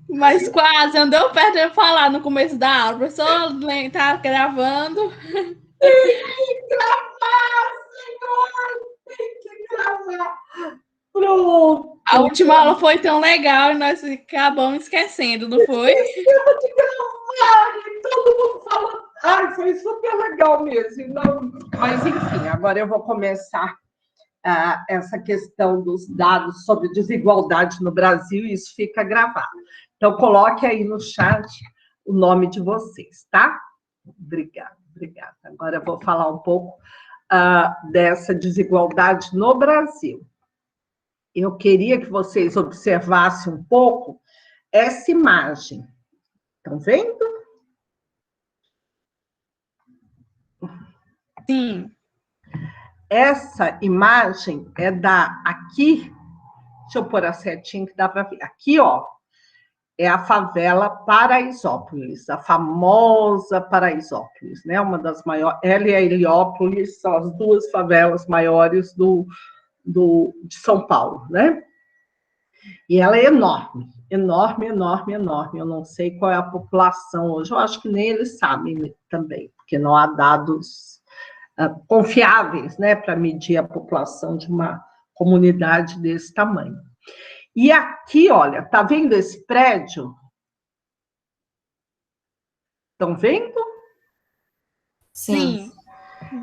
Mas quase, andou perto de eu falar no começo da aula. O professor tá gravando. Gravar, senhor! Tem que gravar. Pronto. A última aula foi tão legal e nós acabamos esquecendo, não foi? Esquecemos de gravar e todo mundo falando. Ai, foi super legal mesmo. Não, mas, enfim, agora eu vou começar essa questão dos dados sobre desigualdade no Brasil, e isso fica gravado. Então, coloque aí no chat o nome de vocês, tá? Obrigada, obrigada. Agora eu vou falar um pouco dessa desigualdade no Brasil. Eu queria que vocês observassem um pouco essa imagem. Estão vendo? Sim. Essa imagem é aqui, deixa eu pôr a setinha que dá para ver. Aqui, ó, é a favela Paraisópolis, a famosa Paraisópolis, né? Uma das maiores. Ela e a Heliópolis são as duas favelas maiores de São Paulo, né? E ela é enorme, enorme, enorme, enorme. Eu não sei qual é a população hoje, eu acho que nem eles sabem também, porque não há dados confiáveis, né, para medir a população de uma comunidade desse tamanho. E aqui, olha, tá vendo esse prédio? Estão vendo? Sim.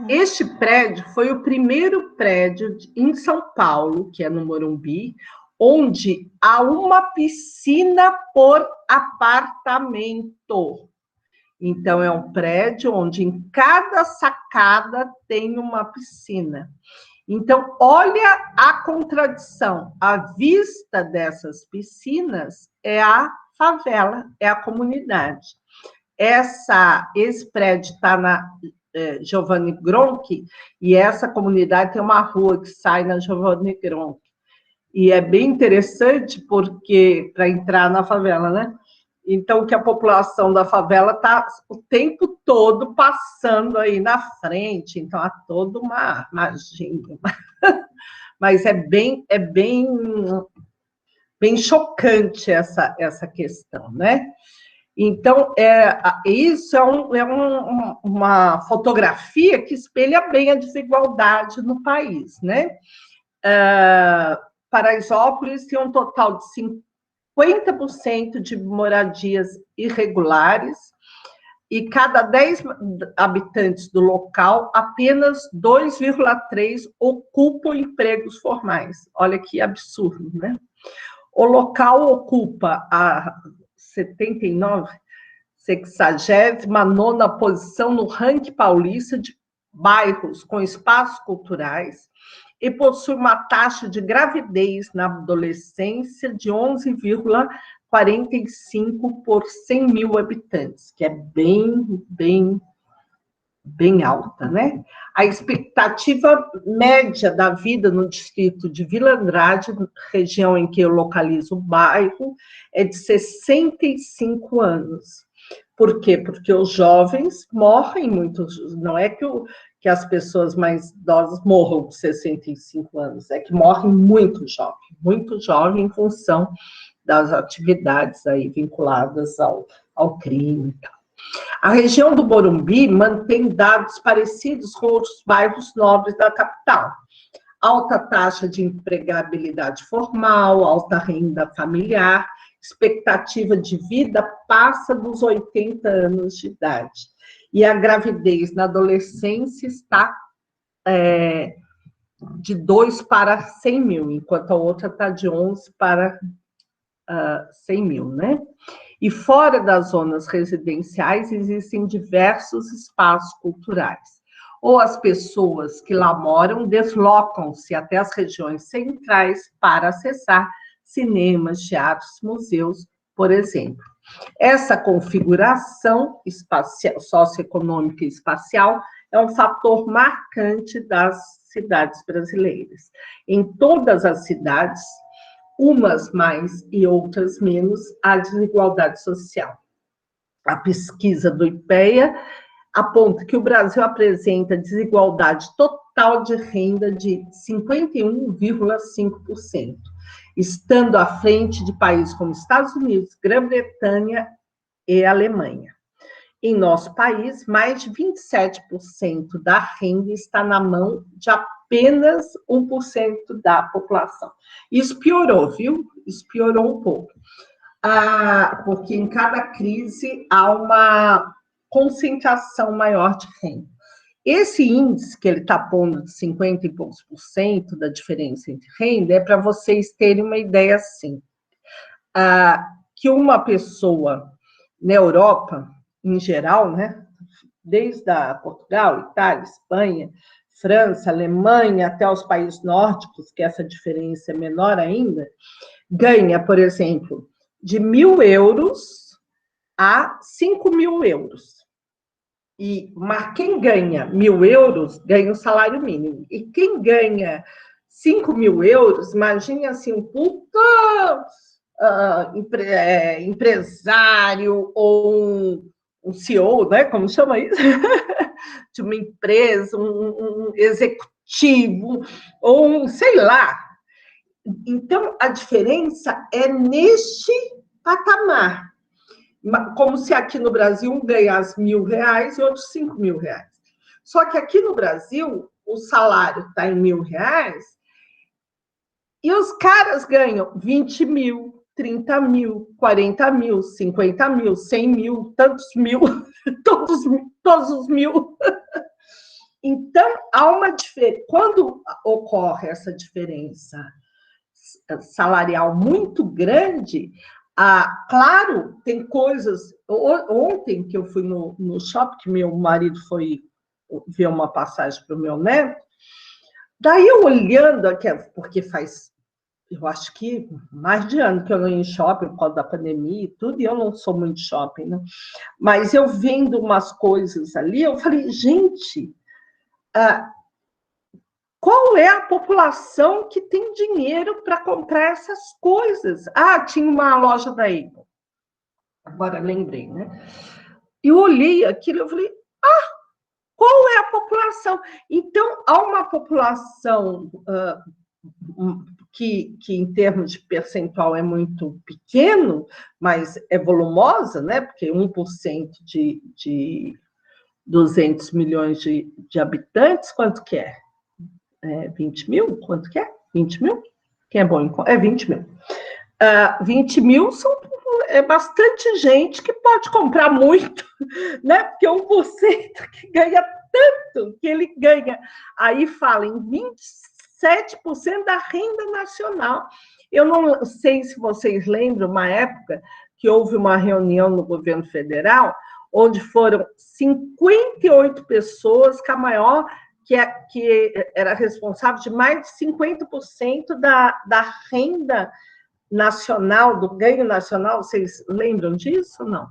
Este prédio foi o primeiro prédio em São Paulo, que é no Morumbi, onde há uma piscina por apartamento. Então, é um prédio onde em cada sacada tem uma piscina. Então, olha a contradição. A vista dessas piscinas é a favela, é a comunidade. Esse prédio está na Giovanni Gronchi, e essa comunidade tem uma rua que sai na Giovanni Gronchi. E é bem interessante porque para entrar na favela, né? Então, que a população da favela está o tempo todo passando aí na frente, então há toda uma magia. Mas é bem chocante essa questão, né? Então, isso uma fotografia que espelha bem a desigualdade no país, né? Paraisópolis tem um total de 50% de moradias irregulares, e cada 10 habitantes do local, apenas 2,3 ocupam empregos formais. Olha que absurdo, né? O local ocupa a 69ª posição no ranking paulista de bairros com espaços culturais e possui uma taxa de gravidez na adolescência de 11,45 por 100 mil habitantes, que é bem alta, né? A expectativa média da vida no distrito de Vila Andrade, região em que eu localizo o bairro, é de 65 anos. Por quê? Porque os jovens morrem muito, não é que as pessoas mais idosas morram com 65 anos, é que morrem muito jovem em função das atividades aí vinculadas ao crime e tal. A região do Morumbi mantém dados parecidos com os bairros nobres da capital. Alta taxa de empregabilidade formal, alta renda familiar, expectativa de vida passa dos 80 anos de idade. E a gravidez na adolescência está de 2 para 100 mil, enquanto a outra está de 11 para 100 mil, né? E fora das zonas residenciais existem diversos espaços culturais. Ou as pessoas que lá moram deslocam-se até as regiões centrais para acessar cinemas, teatros, museus, por exemplo. Essa configuração espacial, socioeconômica e espacial é um fator marcante das cidades brasileiras. Em todas as cidades, umas mais e outras menos, a desigualdade social. A pesquisa do IPEA aponta que o Brasil apresenta desigualdade total de renda de 51,5%. estando à frente de países como Estados Unidos, Grã-Bretanha e Alemanha. Em nosso país, mais de 27% da renda está na mão de apenas 1% da população. Isso piorou, viu? Isso piorou um pouco. Porque em cada crise há uma concentração maior de renda. Esse índice que ele está pondo de 50 e poucos por cento da diferença entre renda é para vocês terem uma ideia assim, que uma pessoa na Europa, em geral, né, desde a Portugal, Itália, Espanha, França, Alemanha, até os países nórdicos, que essa diferença é menor ainda, ganha, por exemplo, de 1.000 euros a 5.000 euros. Mas quem ganha 1.000 euros ganha o salário mínimo. E quem ganha 5.000 euros, imagine assim, um puta empresário ou um CEO, né? Como chama isso? De uma empresa, um executivo, ou um, sei lá. Então, a diferença é neste patamar. Como se aqui no Brasil um ganhasse R$1.000 e outro R$5.000. Só que aqui no Brasil, o salário está em R$1.000 e os caras ganham 20 mil, 30 mil, 40 mil, 50 mil, 100 mil, tantos mil, todos os mil. Então, há uma diferença. Quando ocorre essa diferença salarial muito grande, claro, tem coisas... Ontem que eu fui no shopping, que meu marido foi ver uma passagem para o meu neto, daí eu olhando aqui, porque faz, eu acho que mais de ano que eu não ia em shopping por causa da pandemia e tudo, e eu não sou muito de shopping, né? Mas eu vendo umas coisas ali, eu falei, gente, qual é a população que tem dinheiro para comprar essas coisas? Tinha uma loja da Apple. Agora lembrei, né? Eu olhei aquilo, eu falei, qual é a população? Então, há uma população que em termos de percentual é muito pequeno, mas é volumosa, né? Porque 1% de 200 milhões de habitantes, quanto que é? 20 mil? Quanto que é? 20 mil? Quem é bom em conta? 20 mil. 20 mil é bastante gente que pode comprar muito, né? Porque 1% que ganha tanto que ele ganha. Aí fala em 27% da renda nacional. Eu não sei se vocês lembram, uma época que houve uma reunião no governo federal, onde foram 58 pessoas, que a maior, que era responsável de mais de 50% da renda nacional, do ganho nacional. Vocês lembram disso ou não?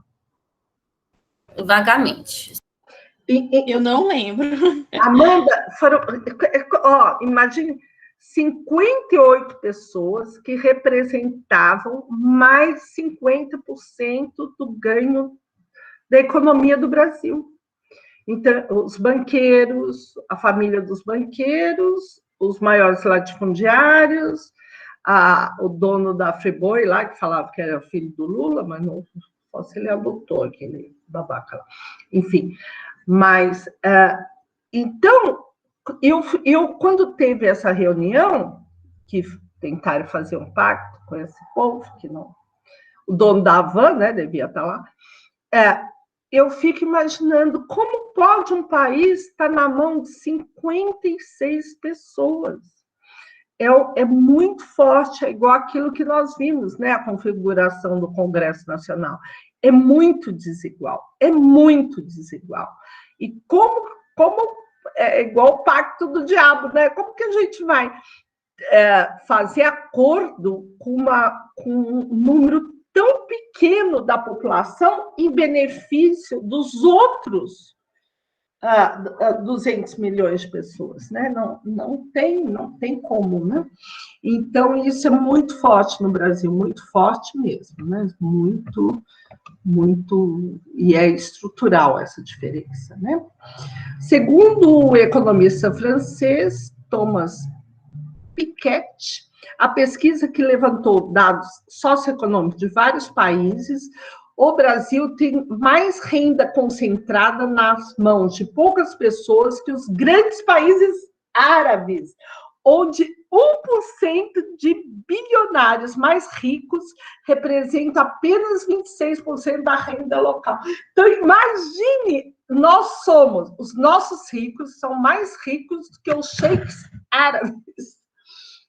Vagamente. Eu não lembro. Amanda, imagine 58 pessoas que representavam mais de 50% do ganho da economia do Brasil. Então, os banqueiros, a família dos banqueiros, os maiores latifundiários, o dono da Friboi lá, que falava que era filho do Lula, mas não, só se ele adotou aquele babaca lá. Enfim, mas... então, eu, quando teve essa reunião, que tentaram fazer um pacto com esse povo, que não... O dono da Havan, né, devia estar lá, eu fico imaginando como pode um país estar na mão de 56 pessoas. É muito forte, é igual aquilo que nós vimos, né? A configuração do Congresso Nacional. É muito desigual, é muito desigual. E como é igual o pacto do diabo, né? Como que a gente vai fazer acordo com um número tão pequeno da população em benefício dos outros 200 milhões de pessoas, né? Não tem como, né? Então, isso é muito forte no Brasil, muito forte mesmo, né? Muito, e é estrutural essa diferença, né? Segundo o economista francês Thomas Piketty, A pesquisa que levantou dados socioeconômicos de vários países, o Brasil tem mais renda concentrada nas mãos de poucas pessoas que os grandes países árabes, onde 1% de bilionários mais ricos representa apenas 26% da renda local. Então, imagine, os nossos ricos são mais ricos que os sheiks árabes.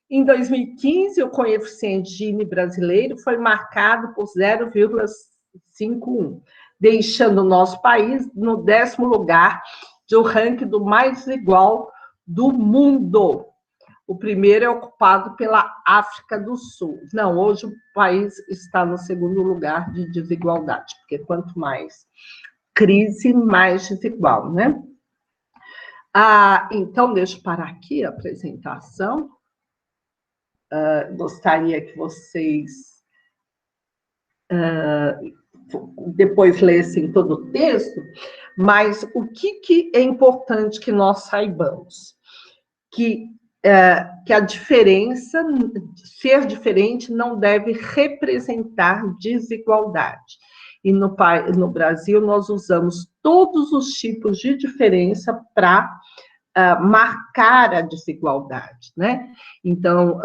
Em 2015, o coeficiente Gini brasileiro foi marcado por 0,51, deixando o nosso país no 10º lugar do ranking do mais desigual do mundo. O primeiro é ocupado pela África do Sul. Não, hoje o país está no 2º lugar de desigualdade, porque quanto mais crise, mais desigual, né? Então, deixa eu parar aqui a apresentação. Gostaria que vocês depois lessem todo o texto, mas o que é importante que nós saibamos? Que a diferença, ser diferente, não deve representar desigualdade. E no Brasil, nós usamos todos os tipos de diferença para marcar a desigualdade, né? Então,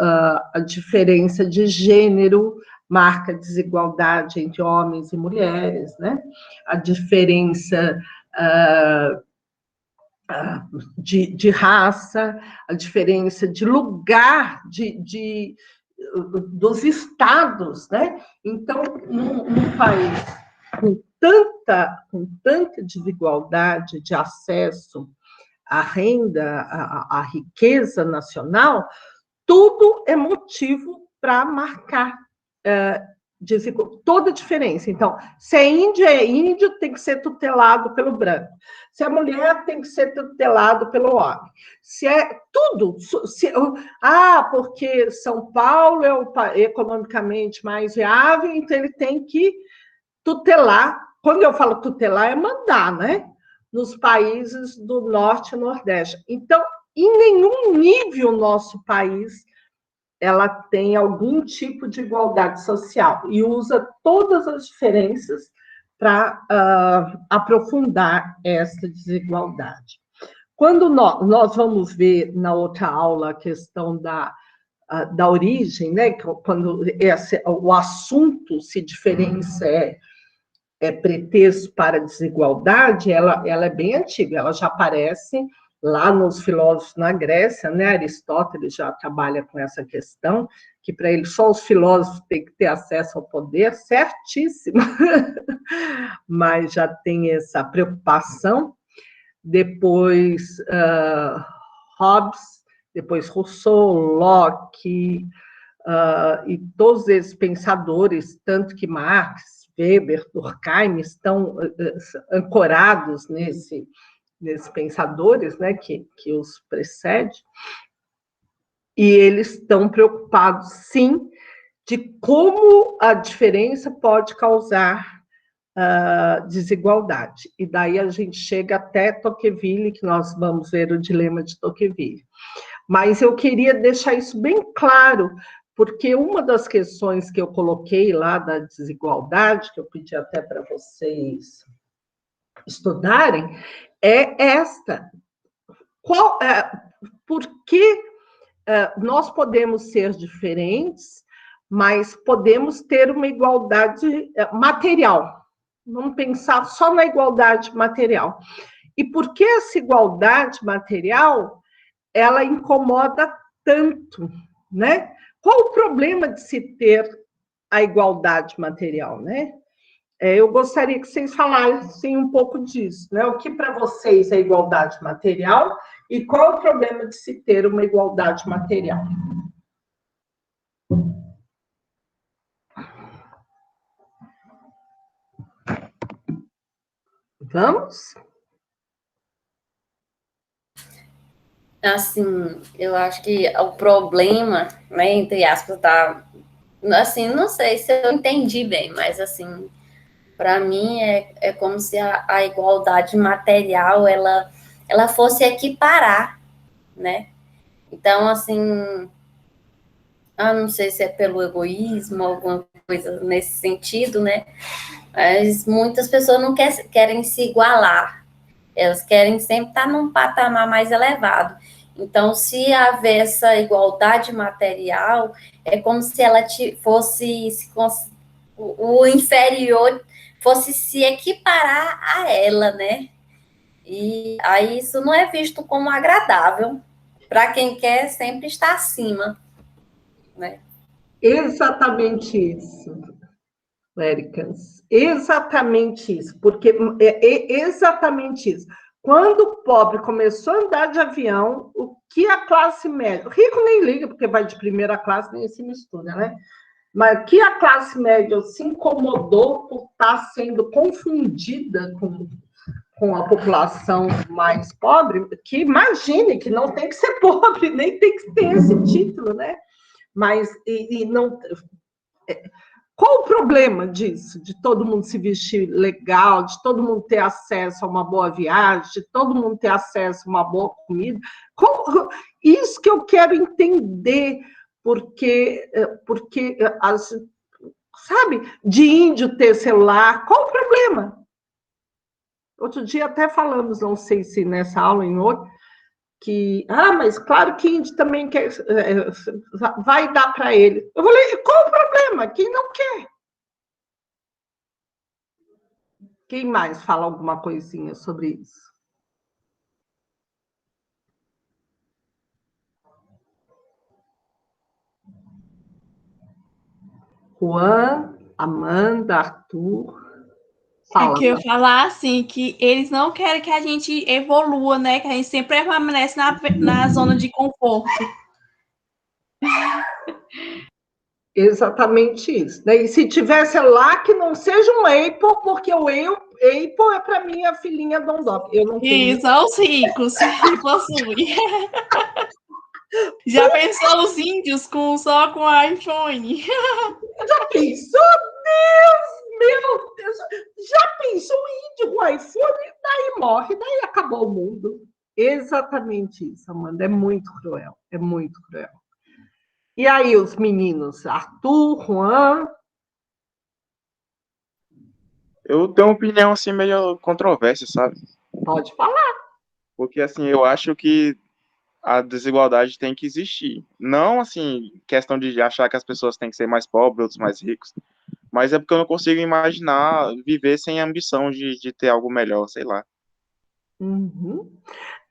a diferença de gênero marca desigualdade entre homens e mulheres, né? A diferença de raça, a diferença de lugar dos estados, né? Então, num país com tanta desigualdade de acesso à renda, à riqueza nacional, tudo é motivo para marcar toda a diferença. Então, se é índio, tem que ser tutelado pelo branco. Se é mulher, tem que ser tutelado pelo homem. Se é tudo. Porque São Paulo é economicamente mais viável, então ele tem que tutelar. Quando eu falo tutelar, é mandar, né? Nos países do Norte e Nordeste. Então, em nenhum nível nosso país ela tem algum tipo de igualdade social e usa todas as diferenças para aprofundar essa desigualdade. Quando nós vamos ver na outra aula a questão da origem, né? Quando o assunto se diferença é pretexto para desigualdade, ela é bem antiga, ela já aparece lá nos filósofos na Grécia, né? Aristóteles já trabalha com essa questão, que para ele só os filósofos têm que ter acesso ao poder, certíssimo, mas já tem essa preocupação. Depois Hobbes, depois Rousseau, Locke, e todos esses pensadores, tanto que Marx, Weber, Durkheim estão ancorados nesses pensadores, né, que os precede, e eles estão preocupados, sim, de como a diferença pode causar desigualdade. E daí a gente chega até Tocqueville, que nós vamos ver o dilema de Tocqueville. Mas eu queria deixar isso bem claro, porque uma das questões que eu coloquei lá da desigualdade, que eu pedi até para vocês estudarem, é esta. Por que nós podemos ser diferentes, mas podemos ter uma igualdade material? Vamos pensar só na igualdade material. E por que essa igualdade material ela incomoda tanto, né? Qual o problema de se ter a igualdade material, né? Eu gostaria que vocês falassem um pouco disso, né? O que para vocês é igualdade material e qual o problema de se ter uma igualdade material? Vamos? Assim, eu acho que o problema, né, entre aspas, assim, não sei se eu entendi bem, mas assim, para mim é como se a igualdade material ela fosse equiparar, né? Então, assim, não sei se é pelo egoísmo, alguma coisa nesse sentido, né? Mas muitas pessoas não querem se igualar, elas querem sempre estar num patamar mais elevado. Então, se haver essa igualdade material, é como se ela fosse o inferior fosse se equiparar a ela, né? E aí isso não é visto como agradável para quem quer sempre estar acima, né? Exatamente isso, Érica. Exatamente isso, porque é exatamente isso. Quando o pobre começou a andar de avião, o que a classe média, o rico nem liga, porque vai de primeira classe, nem se mistura, né? Mas que a classe média se incomodou por estar sendo confundida com a população mais pobre, que imagine que não tem que ser pobre, nem tem que ter esse título, né? Mas e não. Qual o problema disso? De todo mundo se vestir legal, de todo mundo ter acesso a uma boa viagem, de todo mundo ter acesso a uma boa comida? Isso que eu quero entender, porque sabe, de índio ter celular, qual o problema? Outro dia até falamos, não sei se nessa aula ou em outra, mas claro que índio também quer, vai dar para ele. Eu falei, qual o problema? Quem não quer? Quem mais fala alguma coisinha sobre isso? Juan, Amanda, Arthur, É fala. que eu ia falar assim, que eles não querem que a gente evolua, né? Que a gente sempre permanece na zona de conforto. Exatamente isso. Né? E se tivesse lá, que não seja um Apple, porque o Apple é para mim a filhinha Dondop. Eu não tenho. Isso, olha os ricos que possuem. Já pensou os índios só com iPhone? Já pensou? Deus, meu Deus! Já pensou o índio com iPhone? Daí morre, daí acabou o mundo. Exatamente isso, Amanda. É muito cruel. É muito cruel. E aí, os meninos? Arthur, Juan? Eu tenho uma opinião assim meio controversa, sabe? Pode falar. Porque assim, eu acho que a desigualdade tem que existir. Não assim, questão de achar que as pessoas têm que ser mais pobres, outros mais ricos, mas é porque eu não consigo imaginar viver sem ambição de ter algo melhor, sei lá. Uhum.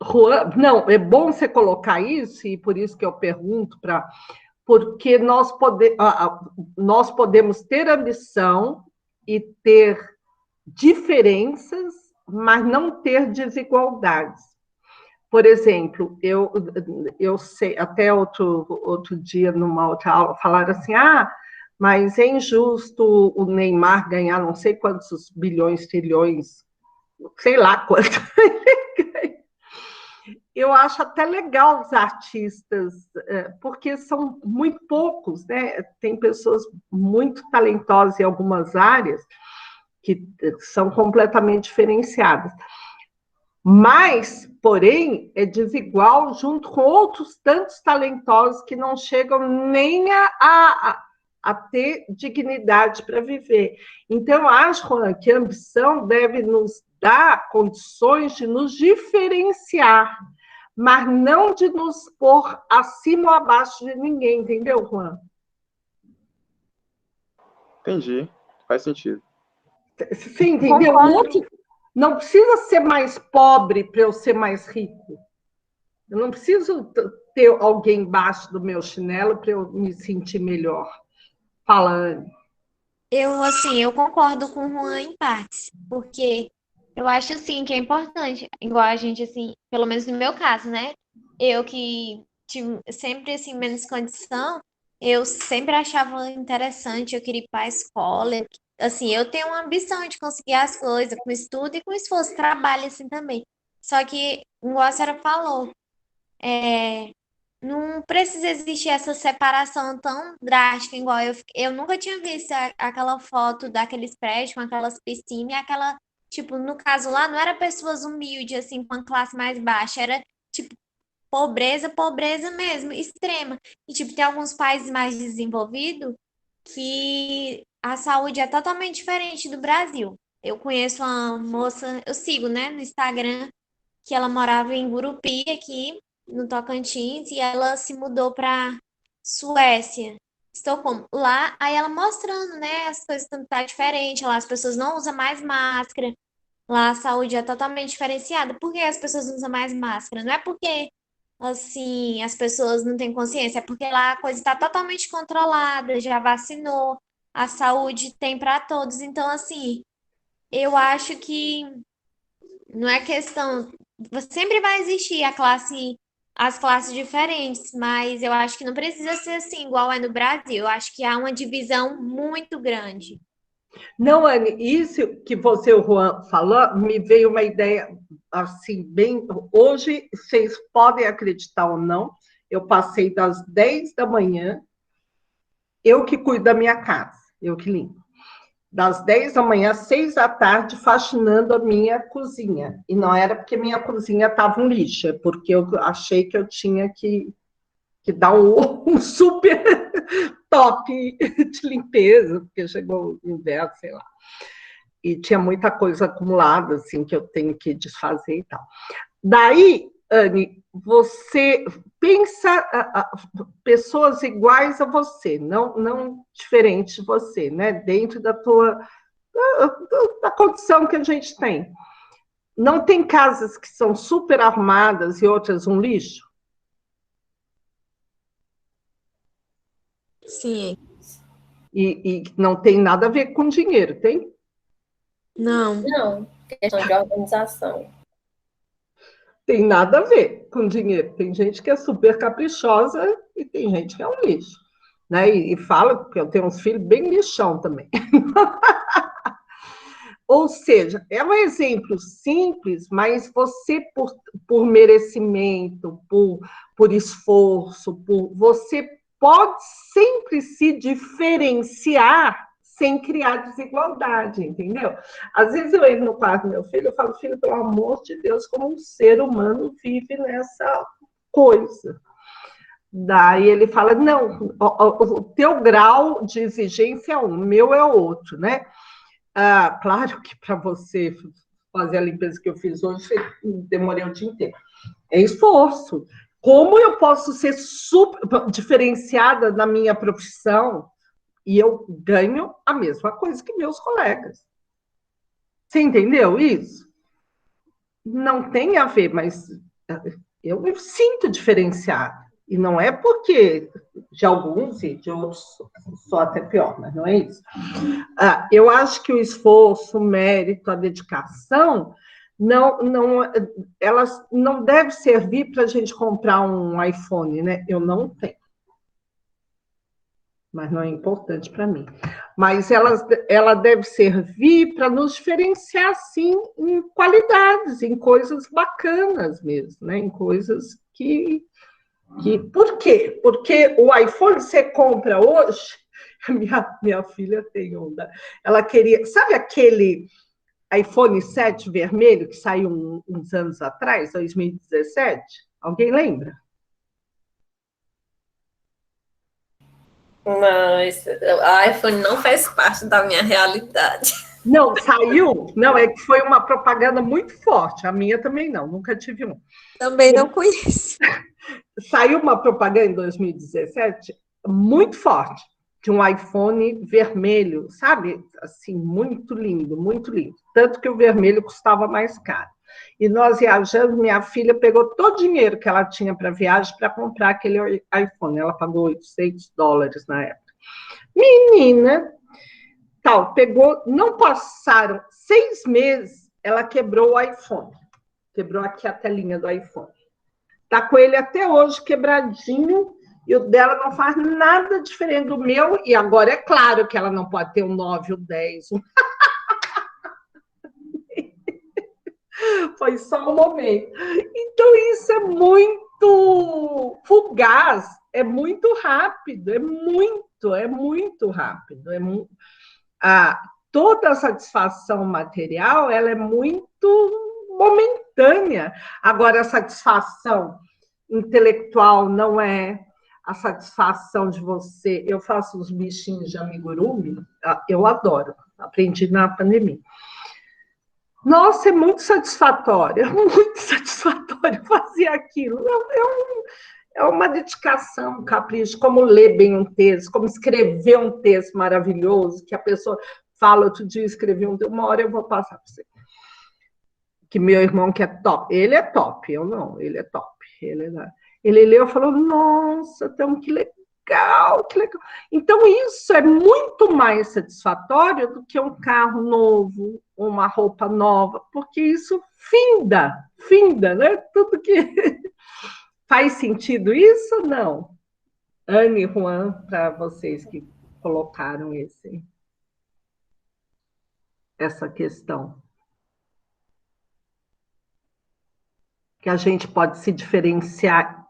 Juan, não, é bom você colocar isso, e por isso que eu pergunto porque nós podemos ter ambição e ter diferenças, mas não ter desigualdades. Por exemplo, eu sei, até outro dia, numa outra aula, falaram assim, mas é injusto o Neymar ganhar não sei quantos bilhões, trilhões, sei lá quanto. Eu acho até legal os artistas, porque são muito poucos, né? Tem pessoas muito talentosas em algumas áreas que são completamente diferenciadas. Mas, porém, é desigual junto com outros tantos talentosos que não chegam nem a ter dignidade para viver. Então, eu acho, Juan, que a ambição deve nos dar condições de nos diferenciar, mas não de nos pôr acima ou abaixo de ninguém, entendeu, Juan? Entendi, faz sentido. Você entendeu? O Concordo. outro não precisa ser mais pobre para eu ser mais rico. Eu não preciso ter alguém embaixo do meu chinelo para eu me sentir melhor. Fala, Anne. Eu concordo com o Juan em partes, porque eu acho, assim, que é importante, igual a gente, assim, pelo menos no meu caso, né? Eu que tive sempre, assim, menos condição, eu sempre achava interessante, eu queria ir para a escola, assim, eu tenho uma ambição de conseguir as coisas com estudo e com esforço, trabalho, assim, também. Só que, igual a senhora falou, é, não precisa existir essa separação tão drástica, igual eu nunca tinha visto aquela foto daqueles prédios com aquelas piscinas e aquela, tipo, no caso lá, não era pessoas humildes, assim, com a classe mais baixa, era, tipo, pobreza, pobreza mesmo, extrema. E, tipo, tem alguns países mais desenvolvidos que a saúde é totalmente diferente do Brasil. Eu conheço uma moça, eu sigo, né, no Instagram, que ela morava em Gurupi, aqui no Tocantins, e ela se mudou para Suécia, Estocolmo. Lá, aí ela mostrando, né, as coisas estão tá diferente, lá as pessoas não usam mais máscara, lá a saúde é totalmente diferenciada. Por que as pessoas não usam mais máscara? Não é porque, assim, as pessoas não têm consciência, é porque lá a coisa está totalmente controlada, já vacinou, a saúde tem para todos. Então, assim, eu acho que não é questão. Sempre vai existir as classes diferentes, mas eu acho que não precisa ser assim, igual é no Brasil. Eu acho que há uma divisão muito grande. Não, Anne, isso que você, o Juan, falou, me veio uma ideia, assim, bem... Hoje, vocês podem acreditar ou não, eu passei das 10 da manhã, eu que cuido da minha casa, eu que limpo. Das 10 da manhã às 6 da tarde, faxinando a minha cozinha. E não era porque minha cozinha estava um lixo, é porque eu achei que eu tinha que dar um super toque de limpeza, porque chegou o inverno, sei lá. E tinha muita coisa acumulada, assim, que eu tenho que desfazer e tal. Daí, Anne, você pensa pessoas iguais a você, não diferente de você, né? Dentro da condição que a gente tem. Não tem casas que são super arrumadas e outras um lixo? Sim, E não tem nada a ver com dinheiro, tem? não. Não, questão de organização. Tem nada a ver com dinheiro. Tem gente que é super caprichosa e tem gente que é um lixo. Né? E fala que eu tenho uns filhos bem lixão também. Ou seja, é um exemplo simples, mas você, por merecimento, por esforço, você pode sempre se diferenciar sem criar desigualdade, entendeu? Às vezes eu entro no quarto do meu filho, eu falo, filho, pelo amor de Deus, como um ser humano vive nessa coisa. Daí ele fala, não, o teu grau de exigência é um, o meu é outro, né? Ah, claro que para você fazer a limpeza que eu fiz hoje, demorei o dia inteiro. É esforço. Como eu posso ser super diferenciada na minha profissão e eu ganho a mesma coisa que meus colegas? Você entendeu isso? Não tem a ver, mas eu me sinto diferenciada. E não é porque de alguns e de outros só até pior, mas não é isso. Eu acho que o esforço, o mérito, a dedicação, elas não devem servir para a gente comprar um iPhone, né? Eu não tenho. Mas não é importante para mim. Mas ela deve servir para nos diferenciar, sim, em qualidades, em coisas bacanas mesmo, né? Em coisas que... Por quê? Porque o iPhone você compra hoje... Minha filha tem um... Ela queria... Sabe aquele iPhone 7 vermelho que saiu uns anos atrás, 2017? Alguém lembra? Não, o iPhone não faz parte da minha realidade. Não, saiu? Não, é que foi uma propaganda muito forte. A minha também não, nunca tive um. Também não conheço. Saiu uma propaganda em 2017 muito forte, de um iPhone vermelho, sabe? Assim, muito lindo, muito lindo. Tanto que o vermelho custava mais caro. E nós viajando, minha filha pegou todo o dinheiro que ela tinha para viagem para comprar aquele iPhone. Ela pagou $800 na época. Menina, tal, pegou, não passaram 6 meses, ela quebrou o iPhone. Quebrou aqui a telinha do iPhone. Está com ele até hoje quebradinho, e o dela não faz nada diferente do meu, e agora é claro que ela não pode ter um 9, um 10. Foi só um momento. Então, isso é muito fugaz, é muito rápido, é muito rápido. Toda a satisfação material, ela é muito momentânea. Agora, a satisfação intelectual não é a satisfação de você. Eu faço os bichinhos de amigurumi, eu adoro, aprendi na pandemia. Nossa, é muito satisfatório fazer aquilo. É uma dedicação, um capricho, como ler bem um texto, como escrever um texto maravilhoso, que a pessoa fala, outro dia eu escrevi uma hora eu vou passar para você. Que meu irmão que é top, ele é top, eu não, ele é top. Ele leu e falou, nossa, então que legal, que legal. Então isso é muito mais satisfatório do que um carro novo, uma roupa nova, porque isso finda, né? Tudo que... Faz sentido isso? Não. Anne e Juan, para vocês que colocaram essa questão. Que a gente pode se diferenciar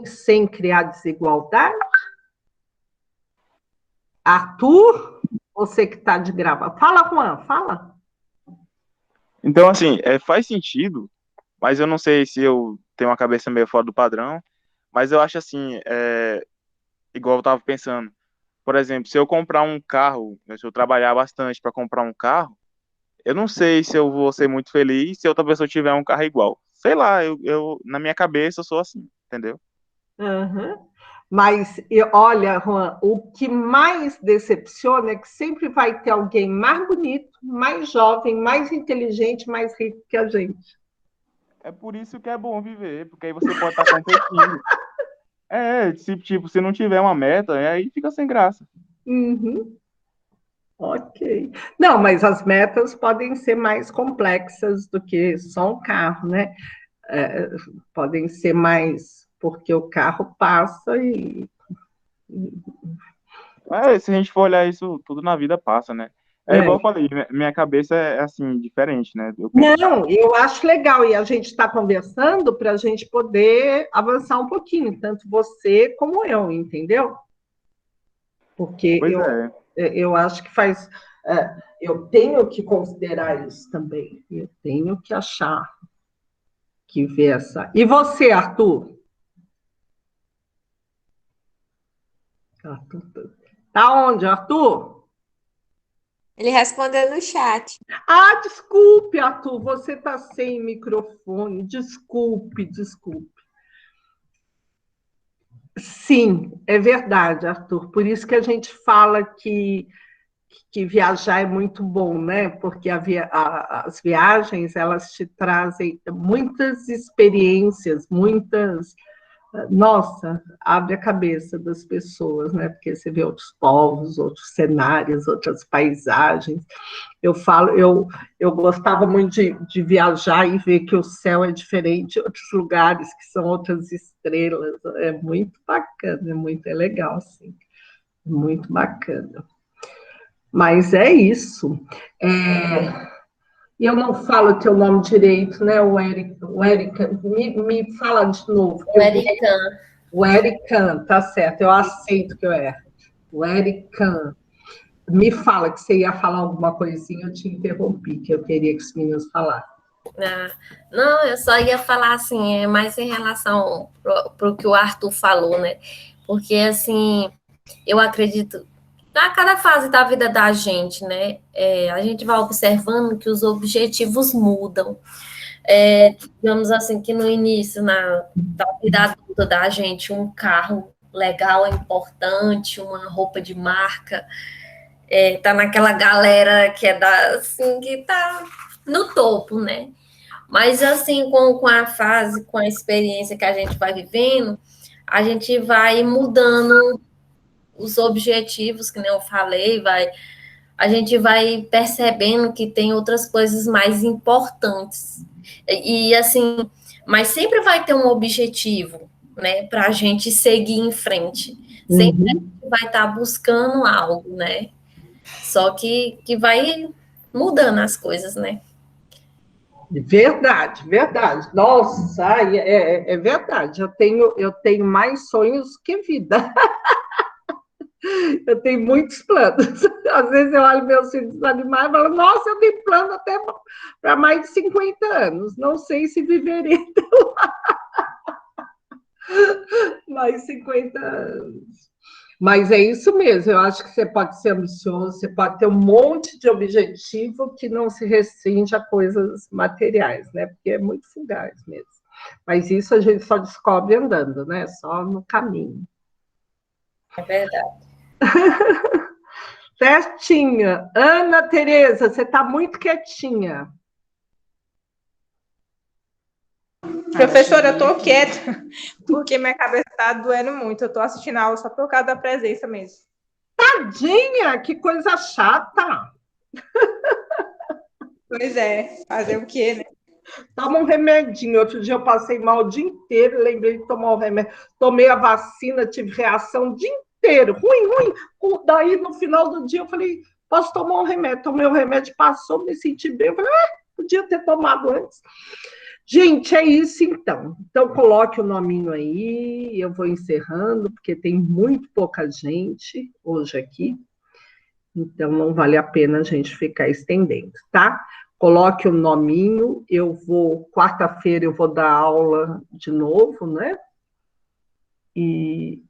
sem criar desigualdade? Arthur, você que está de grava. Fala, Juan, fala. Então, assim, faz sentido, mas eu não sei se eu tenho uma cabeça meio fora do padrão, mas eu acho assim, igual eu estava pensando, por exemplo, se eu comprar um carro, se eu trabalhar bastante para comprar um carro, eu não sei se eu vou ser muito feliz se outra pessoa tiver um carro igual. Sei lá, eu na minha cabeça eu sou assim, entendeu? Uhum. Mas, olha, Juan, o que mais decepciona é que sempre vai ter alguém mais bonito, mais jovem, mais inteligente, mais rico que a gente. É por isso que é bom viver, porque aí você pode estar competindo. Se não tiver uma meta, aí fica sem graça. Uhum. Ok. Não, mas as metas podem ser mais complexas do que só um carro, né? Podem ser mais, porque o carro passa e... Se a gente for olhar isso, tudo na vida passa, né? Igual eu falei, minha cabeça é assim, diferente, né? Não, eu acho legal, e a gente está conversando para a gente poder avançar um pouquinho, tanto você como eu, entendeu? Porque eu acho que faz... eu tenho que considerar isso também, eu tenho que achar, que ver essa... E você, Arthur? Tá onde, Arthur? Ele respondeu no chat. Desculpe, Arthur, você está sem microfone. Desculpe. Sim, é verdade, Arthur. Por isso que a gente fala que viajar é muito bom, né? Porque as viagens, elas te trazem muitas experiências, Nossa, abre a cabeça das pessoas, né? Porque você vê outros povos, outros cenários, outras paisagens. Eu gostava muito de viajar e ver que o céu é diferente, outros lugares que são outras estrelas. É muito bacana, é legal, assim. Muito bacana. Mas é isso. E eu não falo teu nome direito, né, o Eric, me fala de novo. O Erican, tá certo, eu aceito que eu erro. O Erican. Me fala que você ia falar alguma coisinha, eu te interrompi, que eu queria que os meninos falassem. Não, eu só ia falar assim, mais em relação para o que o Arthur falou, né? Porque, assim, eu acredito, a cada fase da vida da gente, né? A gente vai observando que os objetivos mudam. Digamos assim, que no início, da vida adulta da gente, um carro legal é importante, uma roupa de marca, tá naquela galera que assim, que tá no topo, né? Mas assim, com a fase, com a experiência que a gente vai vivendo, a gente vai mudando os objetivos, que nem eu falei, a gente vai percebendo que tem outras coisas mais importantes. E assim, mas sempre vai ter um objetivo, né, para a gente seguir em frente. Sempre a gente vai estar buscando algo, né? Só que vai mudando as coisas, né? Verdade. Nossa, é verdade. Eu tenho mais sonhos que vida. Eu tenho muitos planos. Às vezes eu olho meus filhos animais e falo, nossa, eu tenho plano até para mais de 50 anos. Não sei se viverei. Mais 50 anos. Mas é isso mesmo, eu acho que você pode ser ambicioso, você pode ter um monte de objetivo que não se restringe a coisas materiais, né? Porque é muito fugaz mesmo. Mas isso a gente só descobre andando, né? Só no caminho. É verdade. Certinha. Ana Tereza, você está muito quietinha. Professora, eu tô quieta, porque minha cabeça tá doendo muito. Eu tô assistindo a aula só por causa da presença mesmo. Tadinha, que coisa chata. Pois é, fazer o quê, né? Toma um remedinho. Outro dia eu passei mal o dia inteiro, lembrei de tomar o remédio. Tomei a vacina, tive reação o dia inteiro. Ruim. Daí, no final do dia, eu falei, posso tomar um remédio? Tomei o remédio, passou, me senti bem. Eu falei, podia ter tomado antes. Gente, é isso então. Então, coloque o nominho aí, eu vou encerrando, porque tem muito pouca gente hoje aqui, então não vale a pena a gente ficar estendendo, tá? Coloque o nominho, quarta-feira eu vou dar aula de novo, né? E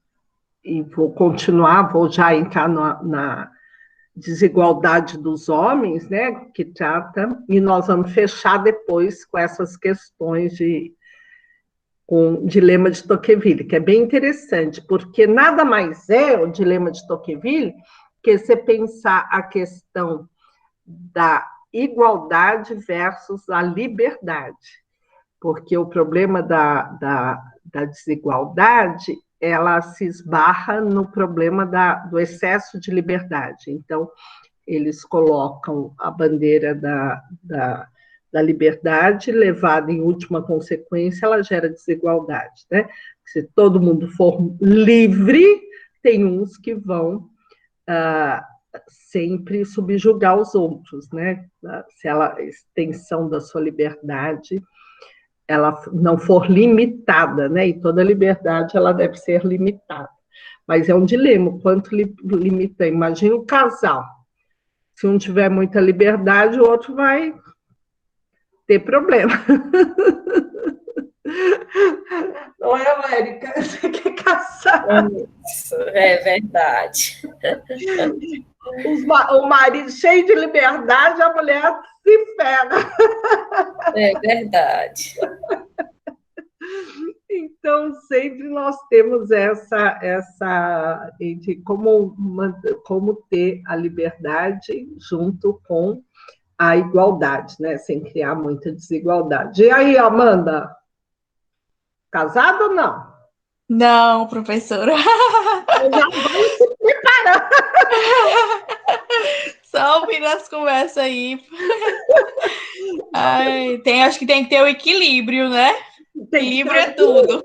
vou continuar, vou já entrar na desigualdade dos homens, né, que trata, e nós vamos fechar depois com essas questões com o dilema de Tocqueville, que é bem interessante, porque nada mais é o dilema de Tocqueville que você pensar a questão da igualdade versus a liberdade, porque o problema da desigualdade ela se esbarra no problema do excesso de liberdade. Então, eles colocam a bandeira da liberdade, levada em última consequência, ela gera desigualdade, né? Se todo mundo for livre, tem uns que vão sempre subjugar os outros, né? Se a extensão da sua liberdade ela não for limitada, né? E toda liberdade ela deve ser limitada. Mas é um dilema, quanto limita? Imagina um casal. Se um tiver muita liberdade, o outro vai ter problema. Não é, Érica? Você quer casar? Isso, é verdade. O marido cheio de liberdade, a mulher se ferra. É verdade. Então, sempre nós temos essa de como ter a liberdade junto com a igualdade, né? Sem criar muita desigualdade. E aí, Amanda? Casada ou não? Não, professora. Já vai se preparar. Só ouvindo as conversas aí. Ai, acho que tem que ter o equilíbrio, né? Equilíbrio é tudo.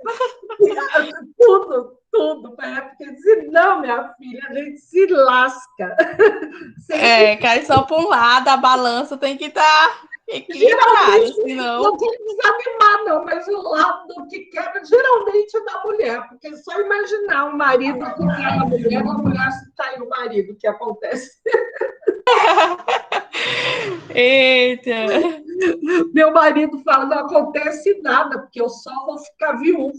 Tudo, porque senão, minha filha, a gente se lasca. Cai só para um lado, a balança tem que estar equilibrada, senão... Não tem que desanimar, não, mas o lado que quebra geralmente é da mulher, porque só imaginar um marido que cai a mulher se cai o marido, que acontece. Eita! Meu marido fala, não acontece nada, porque eu só vou ficar viúva.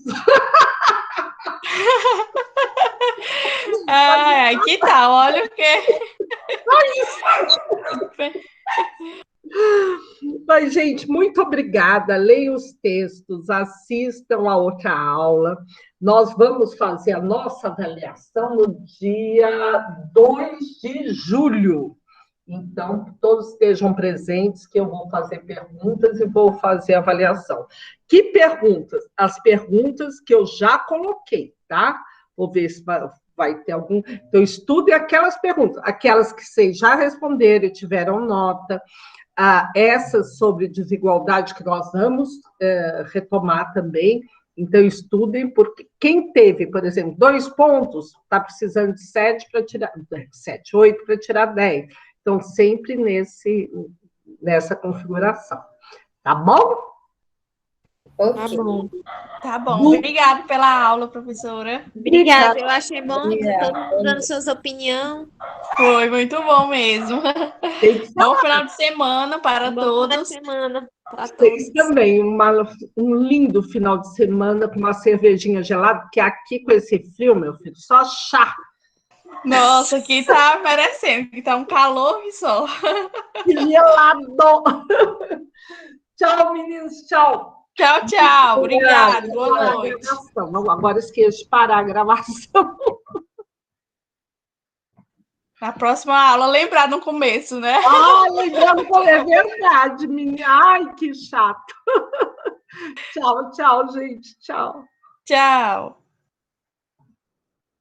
Ai, que tal? Olha o quê? Mas, gente, muito obrigada. Leiam os textos, assistam a outra aula. Nós vamos fazer a nossa avaliação no dia 2 de julho. Então, todos estejam presentes, que eu vou fazer perguntas e vou fazer avaliação. Que perguntas? As perguntas que eu já coloquei, tá? Vou ver se vai ter algum... Então, estudem aquelas perguntas, aquelas que vocês já responderam e tiveram nota, essas sobre desigualdade que nós vamos retomar também. Então, estudem, porque quem teve, por exemplo, 2 pontos, está precisando de 7 para tirar... 7, 8 para tirar 10. Então, sempre nessa configuração. Tá bom? Tá Ok. bom. Tá bom. Obrigada pela aula, professora. Obrigada. Eu achei bom Obrigada. todo mundo dando suas opiniões. Foi muito bom mesmo. Tem que Bom final de semana para Bom final de todos. semana para Vocês todos. também, um lindo final de semana com uma cervejinha gelada, porque aqui com esse frio, meu filho, só chá. Nossa, aqui tá merecendo, que tá um calor que só. Gelado. Tchau, meninos, tchau. Tchau, tchau. Obrigada. Boa noite. Agora esqueci de parar a gravação. Na próxima aula, lembrar no começo, né? Lembrando que é verdade, menina. Ai, que chato. Tchau, tchau, gente. Tchau. Tchau.